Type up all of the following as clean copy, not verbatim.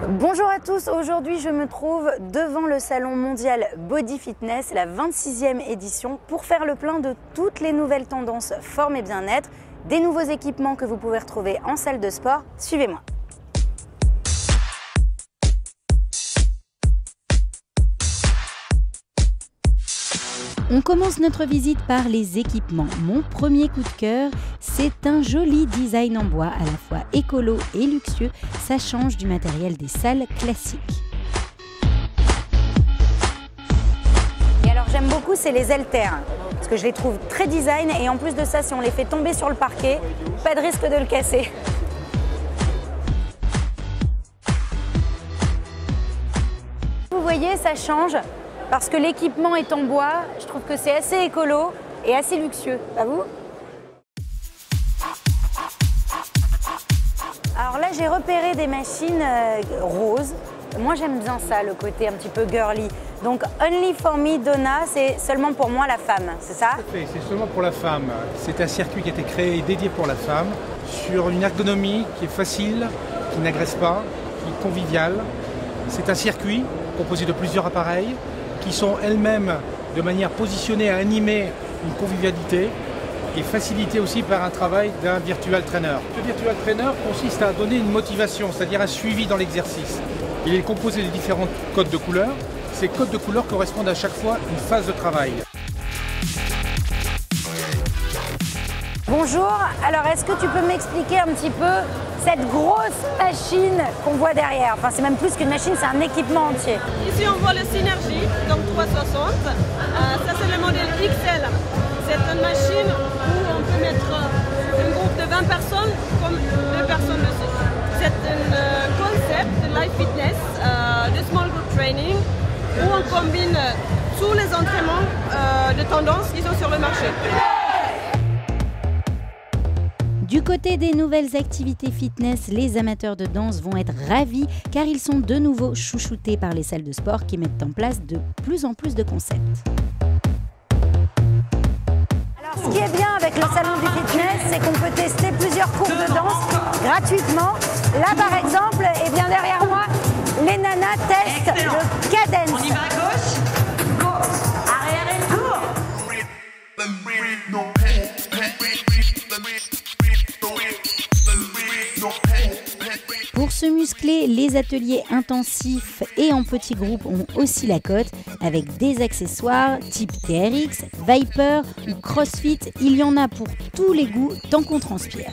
Bonjour à tous, aujourd'hui je me trouve devant le salon mondial Body Fitness, la 26e édition, pour faire le plein de toutes les nouvelles tendances forme et bien-être, des nouveaux équipements que vous pouvez retrouver en salle de sport. Suivez-moi. On commence notre visite par les équipements. Mon premier coup de cœur, c'est un joli design en bois, à la fois écolo et luxueux. Ça change du matériel des salles classiques. Et alors j'aime beaucoup, c'est les haltères, parce que je les trouve très design et en plus de ça, si on les fait tomber sur le parquet, pas de risque de le casser. Vous voyez, ça change. Parce que l'équipement est en bois, je trouve que c'est assez écolo et assez luxueux, pas vous? Alors là, j'ai repéré des machines roses. Moi, j'aime bien ça, le côté un petit peu girly. Donc, Only for me, Donna, c'est seulement pour moi, la femme, c'est ça? C'est seulement pour la femme. C'est un circuit qui a été créé et dédié pour la femme, sur une ergonomie qui est facile, qui n'agresse pas, qui est conviviale. C'est un circuit composé de plusieurs appareils, qui sont elles-mêmes de manière positionnée à animer une convivialité et facilitée aussi par un travail d'un virtual trainer. Le virtual trainer consiste à donner une motivation, c'est-à-dire un suivi dans l'exercice. Il est composé de différents codes de couleurs. Ces codes de couleurs correspondent à chaque fois à une phase de travail. Bonjour, alors est-ce que tu peux m'expliquer un petit peu cette grosse machine qu'on voit derrière? Enfin, c'est même plus qu'une machine, c'est un équipement entier. Ici, on voit le Synergy, donc 360. Ça, c'est le modèle XL. C'est une machine où on peut mettre un groupe de 20 personnes comme 2 personnes dessus. C'est un concept de life fitness, de small group training, où on combine tous les entraînements de tendance qui sont sur le marché. Du côté des nouvelles activités fitness, les amateurs de danse vont être ravis car ils sont de nouveau chouchoutés par les salles de sport qui mettent en place de plus en plus de concepts. Alors ce qui est bien avec le salon du fitness, c'est qu'on peut tester plusieurs cours de danse gratuitement. Là par exemple, et bien derrière moi, les nanas testent le cadence. On y va à gauche, gauche, arrière et tour. Pour se muscler, les ateliers intensifs et en petits groupes ont aussi la cote avec des accessoires type TRX, Viper ou CrossFit. Il y en a pour tous les goûts tant qu'on transpire.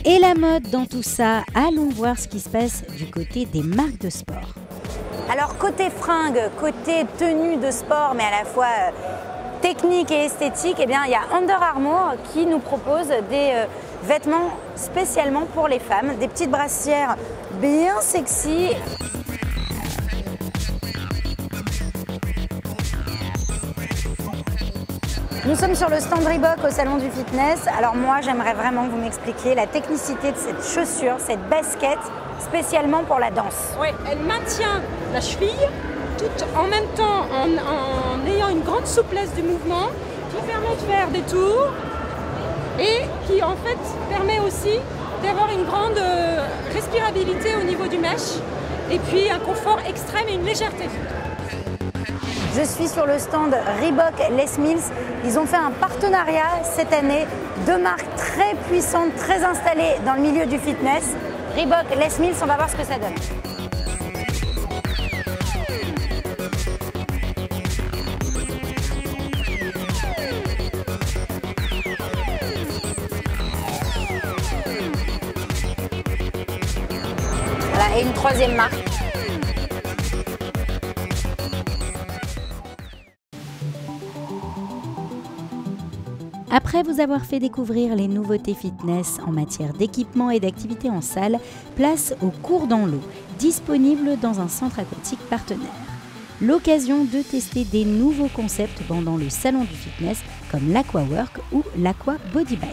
Et la mode dans tout ça, allons voir ce qui se passe du côté des marques de sport. Alors côté fringues, côté tenue de sport, mais à la fois technique et esthétique, eh bien, il y a Under Armour qui nous propose des vêtements spécialement pour les femmes, des petites brassières bien sexy. Nous sommes sur le stand Reebok au salon du fitness. Alors moi, j'aimerais vraiment que vous m'expliquiez la technicité de cette chaussure, cette basket, spécialement pour la danse. Oui, elle maintient la cheville tout en même temps en ayant une grande souplesse du mouvement qui permet de faire des tours et qui en fait permet aussi d'avoir une grande respirabilité au niveau du mesh et puis un confort extrême et une légèreté. Je suis sur le stand Reebok Les Mills. Ils ont fait un partenariat cette année, deux marques très puissantes, très installées dans le milieu du fitness. Reebok Les Mills, on va voir ce que ça donne. Voilà, et une troisième marque. Après vous avoir fait découvrir les nouveautés fitness en matière d'équipement et d'activités en salle, place aux cours dans l'eau, disponibles dans un centre aquatique partenaire. L'occasion de tester des nouveaux concepts pendant le salon du fitness comme l'Aquawork ou l'Aqua Body Bike.